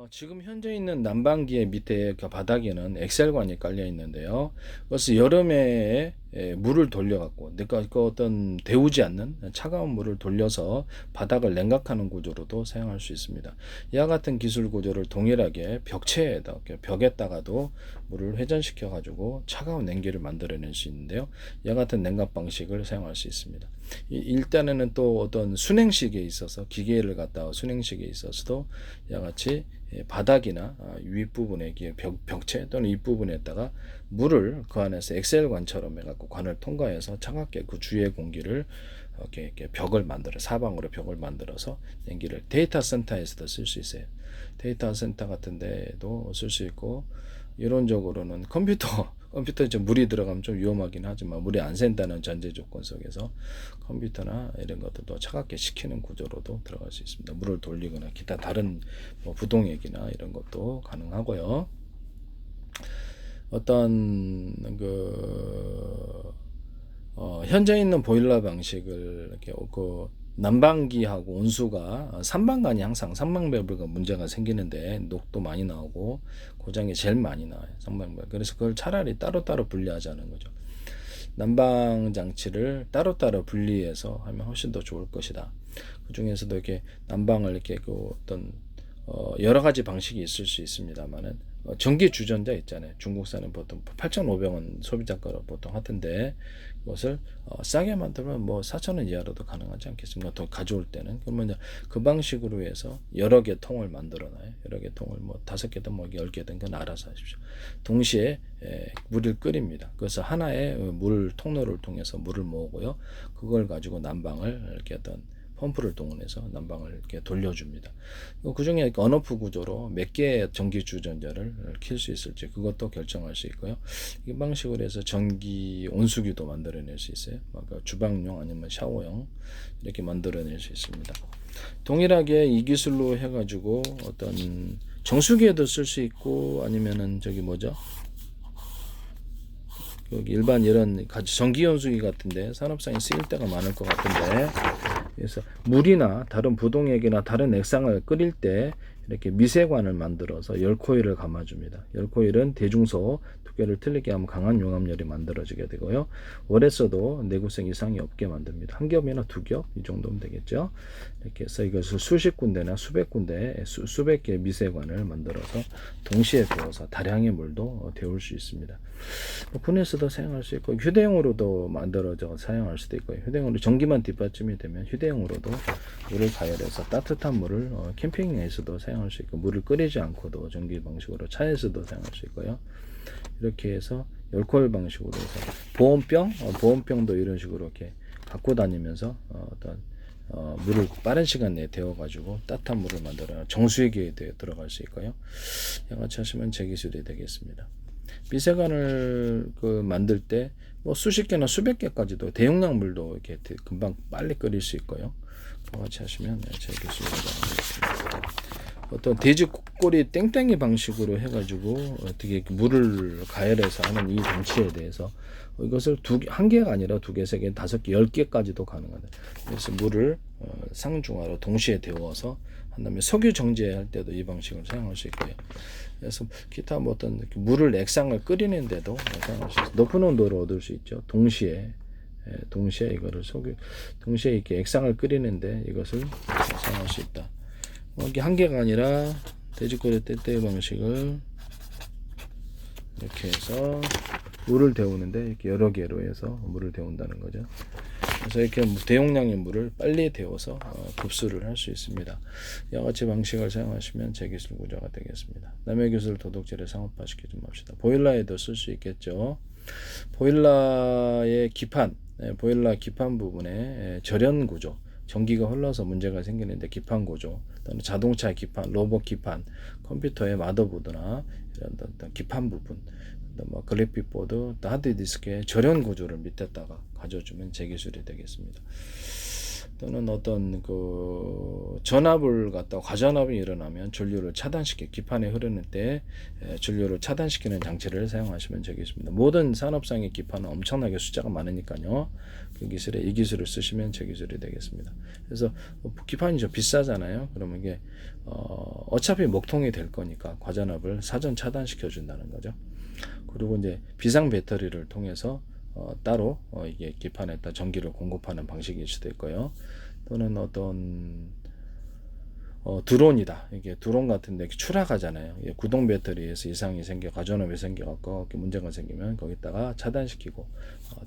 지금 현재 있는 난방기의 밑에 그 바닥에는 엑셀관이 깔려 있는데요. 그래서 여름에 물을 돌려갖고 내가 그 어떤 데우지 않는 차가운 물을 돌려서 바닥을 냉각하는 구조로도 사용할 수 있습니다. 이와 같은 기술 구조를 동일하게 벽체에다 벽에다가도 물을 회전시켜 가지고 차가운 냉기를 만들어낼 수 있는데요. 이와 같은 냉각 방식을 사용할 수 있습니다. 일단에는 또 어떤 순행식에 있어서 기계를 갖다가 순행식에 있어서도 이와 같이 바닥이나 윗부분에 벽체 또는 윗부분에다가 물을 그 안에서 엑셀관처럼 해갖고 관을 통과해서 차갑게 그 주위의 공기를 이렇게 벽을 만들어 사방으로 벽을 만들어서 냉기를 데이터 센터에서도 쓸 수 있어요. 데이터 센터 같은 데도 쓸 수 있고 이론적으로는 컴퓨터에 좀 물이 들어가면 좀 위험하긴 하지만 물이 안 샌다는 전제 조건 속에서 컴퓨터나 이런 것들도 차갑게 식히는 구조로도 들어갈 수 있습니다. 물을 돌리거나 기타 다른 뭐 부동액이나 이런 것도 가능하고요. 어떤 현재 있는 보일러 방식을 이렇게 난방기하고 온수가 삼방간이 항상 삼방밸브가 문제가 생기는데 녹도 많이 나오고 고장이 제일 많이 나와요. 삼방밸브. 그래서 그걸 차라리 따로따로 분리하자는 거죠. 난방 장치를 따로따로 분리해서 하면 훨씬 더 좋을 것이다. 그 중에서도 이렇게 난방을 이렇게 어떤 여러 가지 방식이 있을 수 있습니다만은 전기 주전자 있잖아요. 중국산은 보통 8,500원 소비자가로 보통 하던데 그것을 싸게 만들면 뭐 4,000원 이하로도 가능하지 않겠습니까? 더 가져올 때는 그러면 그 방식으로 해서 여러 개 통을 만들어놔요. 여러 개 통을 뭐 5개든 뭐 10개든 그건 알아서 하십시오. 동시에 물을 끓입니다. 그래서 하나의 물 통로를 통해서 물을 모으고요. 그걸 가지고 난방을 이렇게 어떤 펌프를 동원해서 난방을 이렇게 돌려줍니다. 그 중에 언오프 구조로 몇 개의 전기 주전자를 킬 수 있을지 그것도 결정할 수 있고요. 이 방식으로 해서 전기 온수기도 만들어낼 수 있어요. 주방용 아니면 샤워용 이렇게 만들어낼 수 있습니다. 동일하게 이 기술로 해가지고 어떤 정수기에도 쓸 수 있고 아니면은 여기 일반 이런 전기 온수기 같은데 산업상에 쓰일 때가 많을 것 같은데 그래서 물이나 다른 부동액이나 다른 액상을 끓일 때 이렇게 미세관을 만들어서 열코일을 감아줍니다. 열코일은 대중소 두께를 틀리게 하면 강한 용압열이 만들어지게 되고요. 오래 써도 내구성 이상이 없게 만듭니다. 한 겹이나 두 겹 이 정도면 되겠죠. 이렇게 해서 이것을 수십 군데나 수백 군데 수백 개의 미세관을 만들어서 동시에 데워서 다량의 물도 데울 수 있습니다. 분해서도 사용할 수 있고 휴대용으로도 만들어져 사용할 수도 있고요. 휴대용으로 전기만 뒷받침이 되면 휴대용으로도 물을 가열해서 따뜻한 물을 캠핑에서도 사용할 수 있고 물을 끓이지 않고도 전기 방식으로 차에서도 사용할 수 있고요. 이렇게 해서 열코일 방식으로 해서 보온병도 이런 식으로 이렇게 갖고 다니면서 물을 빠른 시간 내에 데워가지고 따뜻한 물을 만들어 정수기에 들어갈 수 있고요. 양아치 하시면 제 기술이 되겠습니다. 미세관을 만들 때 뭐 수십 개나 수백 개까지도 대용량 물도 이렇게 금방 빨리 끓일 수 있고요. 같이 하시면 제 기술이 되겠습니다. 어떤 돼지꼬리 땡땡이 방식으로 해가지고 어떻게 물을 가열해서 하는 이 장치에 대해서 이것을 한 개가 아니라 두 개, 세 개, 5개, 10개까지도 가능하다. 그래서 물을 상중하로 동시에 데워서 한 다음에 석유 정제할 때도 이 방식을 사용할 수 있고요. 그래서 기타 뭐 어떤 물을 액상을 끓이는데도 사용할 수 있어요. 높은 온도를 얻을 수 있죠. 동시에 이거를 동시에 이렇게 액상을 끓이는데 이것을 사용할 수 있다. 이게 한 개가 아니라 돼지꼬리 떼떼이 방식을 이렇게 해서 물을 데우는데 이렇게 여러 개로 해서 물을 데운다는 거죠. 그래서 이렇게 대용량의 물을 빨리 데워서 급수를 할 수 있습니다. 이와 같이 방식을 사용하시면 재기술 구조가 되겠습니다. 남의 기술 도둑질을 상업화시키지 맙시다. 보일러에도 쓸 수 있겠죠. 보일러의 보일러 기판 부분에 절연 구조, 전기가 흘러서 문제가 생기는데 기판 구조, 또는 자동차 기판, 로봇 기판, 컴퓨터의 마더보드나 이런 어떤 기판 부분, 뭐 그래픽 보드, 하드디스크의 절연 구조를 밑에다가 가져주면 제 기술이 되겠습니다. 또는 어떤 그 전압을 갖다 과전압이 일어나면 전류를 차단시켜 기판에 흐르는 때 전류를 차단시키는 장치를 사용하시면 되겠습니다. 모든 산업상의 기판은 엄청나게 숫자가 많으니까요. 그 기술에 이 기술을 쓰시면 제 기술이 되겠습니다. 그래서 기판이 좀 비싸잖아요. 그러면 이게 어차피 목통이 될 거니까 과전압을 사전 차단시켜 준다는 거죠. 그리고 이제 비상 배터리를 통해서 따로 이게 기판에다 전기를 공급하는 방식일 수도 있고요. 또는 어떤 드론이다. 이게 드론 같은데 추락하잖아요. 구동 배터리에서 이상이 생겨 과전압이 생겨갖고 문제가 생기면 거기다가 차단시키고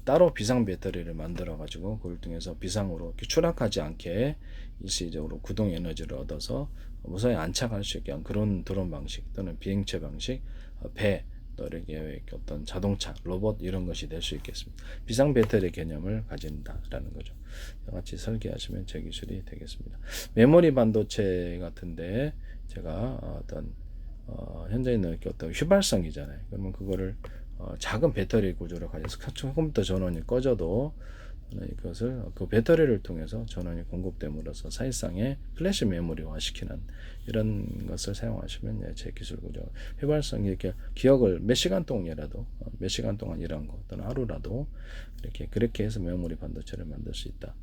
따로 비상 배터리를 만들어 가지고 그걸 통해서 비상으로 이렇게 추락하지 않게 일시적으로 구동 에너지를 얻어서 무사히 안착할 수 있게 한 그런 드론 방식 또는 비행체 방식, 배 또 이렇게 어떤 자동차, 로봇 이런 것이 될 수 있겠습니다. 비상 배터리 개념을 가진다라는 거죠. 같이 설계하시면 제 기술이 되겠습니다. 메모리 반도체 같은데 제가 어떤 현재 있는 어떤 휘발성이잖아요. 그러면 그거를 작은 배터리 구조를 가져서 컴퓨터 전원이 꺼져도 이것을 그 배터리를 통해서 전원이 공급됨으로써 사실상의 플래시 메모리화 시키는 이런 것을 사용하시면 제 기술 구조 휘발성이 이렇게 기억을 몇 시간 동안이라도 몇 시간 동안 일한 거 또는 하루라도 이렇게 그렇게 해서 메모리 반도체를 만들 수 있다.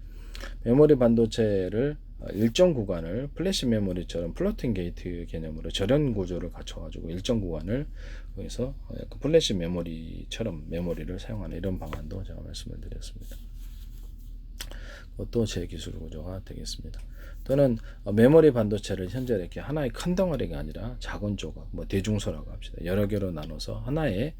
메모리 반도체를 일정 구간을 플래시 메모리처럼 플로팅 게이트 개념으로 절연 구조를 갖춰가지고 일정 구간을 거기서 플래시 메모리처럼 메모리를 사용하는 이런 방안도 제가 말씀을 드렸습니다. 그것도 제 기술 구조가 되겠습니다. 또는 메모리 반도체를 현재 이렇게 하나의 큰 덩어리가 아니라 작은 조각, 대중소라고 합시다. 여러 개로 나눠서 하나의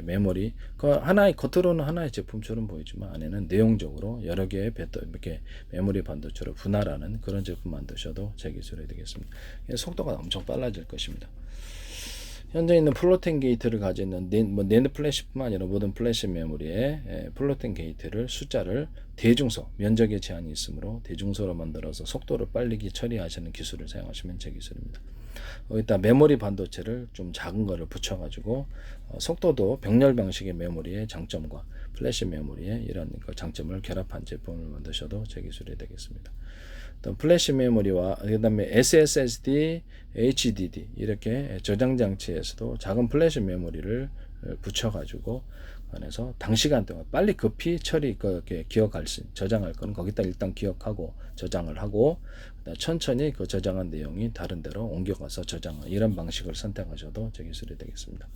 메모리, 그 하나의 겉으로는 하나의 제품처럼 보이지만 안에는 내용적으로 여러 개의 이렇게 메모리 반도체로 분할하는 그런 제품 만드셔도 제 기술이 되겠습니다. 속도가 엄청 빨라질 것입니다. 현재 있는 플로팅 게이트를 가지는 낸드 플래시뿐만 아니라 모든 플래시 메모리에 플로팅 게이트를 숫자를 대중소, 면적의 제한이 있으므로 대중소로 만들어서 속도를 빨리 처리하시는 기술을 사용하시면 제 기술입니다. 여기다 메모리 반도체를 좀 작은 거를 붙여가지고 속도도 병렬 방식의 메모리의 장점과 플래시 메모리의 이런 장점을 결합한 제품을 만드셔도 제 기술이 되겠습니다. 플래시 메모리와 그다음에 SSD, HDD 이렇게 저장 장치에서도 작은 플래시 메모리를 붙여가지고 안에서 단시간 동안 빨리 급히 처리 기억할 수 저장할 건 거기다 일단 기억하고 저장을 하고 천천히 그 저장한 내용이 다른 데로 옮겨가서 저장을 이런 방식을 선택하셔도 제 기술이 되겠습니다.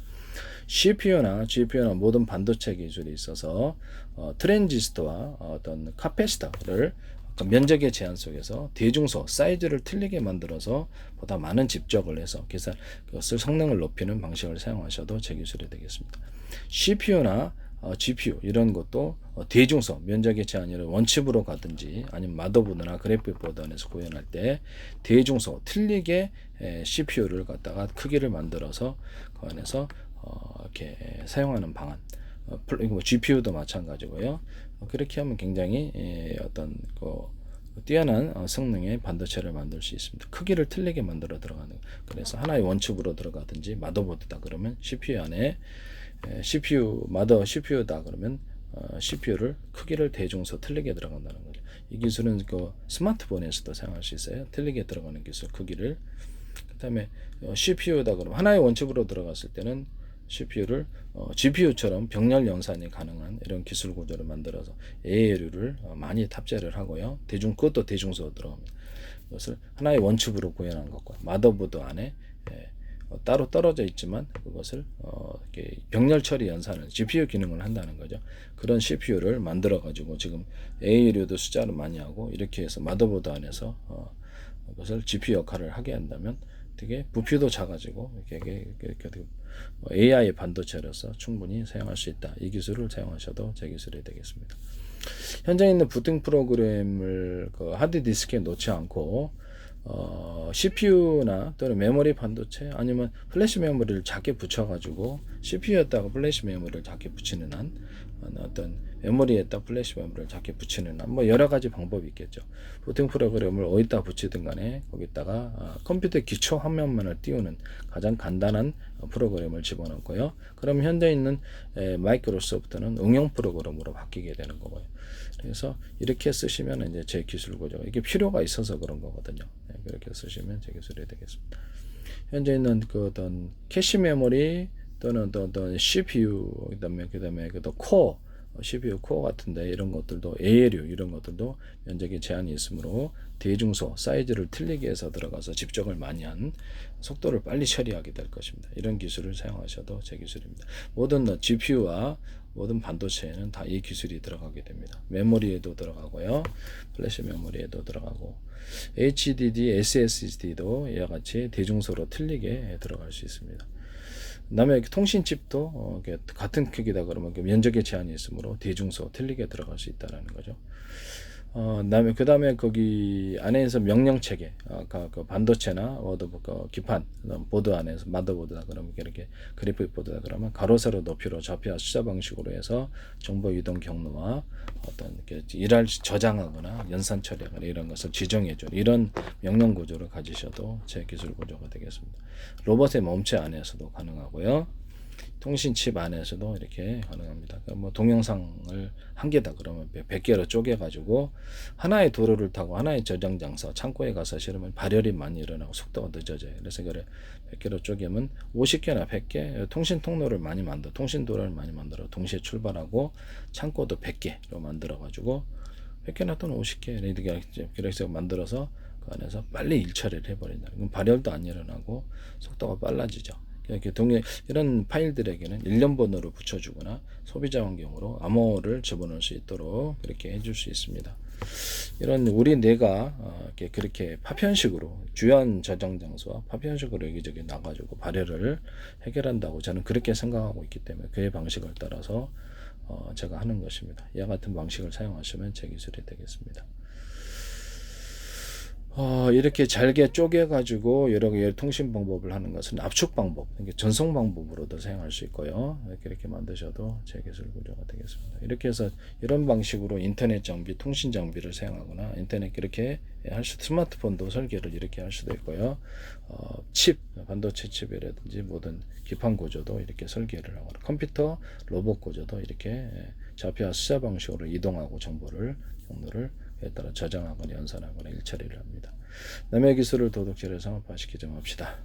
CPU나 GPU나 모든 반도체 기술이 있어서 트랜지스터와 어떤 카패시터를 면적의 제한 속에서 대중소 사이즈를 틀리게 만들어서 보다 많은 집적을 해서 계산 그것을 성능을 높이는 방식을 사용하셔도 제 기술이 되겠습니다. CPU나 GPU 이런 것도 대중소 면적의 제한을 원칩으로 가든지 아니면 마더보드나 그래픽보드 안에서 구현할 때 대중소 틀리게 CPU를 갖다가 크기를 만들어서 그 안에서 이렇게 사용하는 방안. GPU도 마찬가지고요. 그렇게 하면 굉장히 어떤 뛰어난 성능의 반도체를 만들 수 있습니다. 크기를 틀리게 만들어 들어가는. 그래서 하나의 원칩으로 들어가든지 마더보드다 그러면 CPU 안에 CPU다 그러면 CPU를 크기를 대중소 틀리게 들어간다는 거죠. 이 기술은 스마트폰에서도 사용할 수 있어요. 틀리게 들어가는 기술 크기를. 그다음에 CPU다 그러면 하나의 원칩으로 들어갔을 때는 CPU를 GPU처럼 병렬 연산이 가능한 이런 기술 구조를 만들어서 ALU를 많이 탑재를 하고요. 그것도 대중소로 들어갑니다. 이것을 하나의 원칩으로 구현한 것과 마더보드 안에 따로 떨어져 있지만 그것을 이렇게 병렬 처리 연산을 GPU 기능을 한다는 거죠. 그런 CPU를 만들어 가지고 지금 ALU도 숫자를 많이 하고 이렇게 해서 마더보드 안에서 그것을 GPU 역할을 하게 한다면 되게 부피도 작아지고 이렇게 AI 반도체로서 충분히 사용할 수 있다. 이 기술을 사용하셔도 제 기술이 되겠습니다. 현재 있는 부팅 프로그램을 하드 디스크에 놓지 않고 CPU나 또는 메모리 반도체 아니면 플래시 메모리를 작게 붙여가지고 CPU에다가 플래시 메모리를 작게 붙이는 한 어떤 메모리에 딱 플래시 메모리를 작게 붙이는 뭐 여러 가지 방법이 있겠죠. 부팅 프로그램을 어디다 붙이든 간에 거기다가 컴퓨터 기초 화면만을 띄우는 가장 간단한 프로그램을 집어넣고요. 그럼 현재 있는 마이크로소프트는 응용 프로그램으로 바뀌게 되는 거고요. 그래서 이렇게 쓰시면 이제 제 기술 구조가 이게 필요가 있어서 그런 거거든요. 그렇게 쓰시면 제 기술이 되겠습니다. 현재 있는 그 어떤 캐시 메모리 또는 어떤 CPU 그다음에 그 코어 CPU 코어 같은데 이런 것들도 ALU 이런 것들도 면적에 제한이 있으므로 대중소 사이즈를 틀리게 해서 들어가서 집적을 많이 한 속도를 빨리 처리하게 될 것입니다. 이런 기술을 사용하셔도 제 기술입니다. 모든 GPU와 모든 반도체에는 다 이 기술이 들어가게 됩니다. 메모리에도 들어가고요. 플래시 메모리에도 들어가고 HDD, SSD도 이와 같이 대중소로 틀리게 들어갈 수 있습니다. 그다음에 통신칩도 같은 크기다 그러면 면적에 제한이 있으므로 대중소 틀리게 들어갈 수 있다라는 거죠. 그다음에 거기 안에서 명령 체계, 아까 그 반도체나 기판 보드 안에서 마더보드다 그러면 이렇게 그래픽 보드다 그러면 가로 세로 높이로 좌표와 숫자 방식으로 해서 정보 이동 경로와 어떤 일할 저장하거나 연산 처리하거나 이런 것을 지정해줘 이런 명령 구조를 가지셔도 제 기술 구조가 되겠습니다. 로봇의 몸체 안에서도 가능하고요. 통신칩 안에서도 이렇게 가능합니다. 그러니까 뭐 동영상을 한 개다 그러면 100개로 쪼개가지고 하나의 도로를 타고 하나의 저장 장소 창고에 가서 실으면 발열이 많이 일어나고 속도가 늦어져요. 그래서 그래 100개로 쪼개면 50개나 100개 통신 통로를 많이 만들어 통신 도로를 많이 만들어 동시에 출발하고 창고도 100개로 만들어 가지고 100개나 또는 50개 이렇게 만들어서 그 안에서 빨리 일 처리를 해버린다. 그럼 발열도 안 일어나고 속도가 빨라지죠. 이렇게 이런 파일들에게는 일련번호를 붙여주거나 소비자 환경으로 암호를 집어넣을 수 있도록 그렇게 해줄 수 있습니다. 이런 우리 뇌가 그렇게 파편식으로 주요한 저장 장소와 파편식으로 여기저기 나가지고 발열을 해결한다고 저는 그렇게 생각하고 있기 때문에 그의 방식을 따라서 제가 하는 것입니다. 이와 같은 방식을 사용하시면 제 기술이 되겠습니다. 이렇게 잘게 쪼개가지고 여러 개의 통신 방법을 하는 것은 압축 방법, 전송 방법으로도 사용할 수 있고요. 이렇게 만드셔도 제 기술 구조가 되겠습니다. 이렇게 해서 이런 방식으로 인터넷 장비, 통신 장비를 사용하거나 인터넷 이렇게 스마트폰도 설계를 이렇게 할 수도 있고요. 반도체 칩이라든지 모든 기판 구조도 이렇게 설계를 하거나 컴퓨터, 로봇 구조도 이렇게 좌표와 숫자 방식으로 이동하고 경로를 에 따라 저장하거나 연산하거나 일처리를 합니다. 남의 기술을 도둑질을 상업화시키지 맙시다.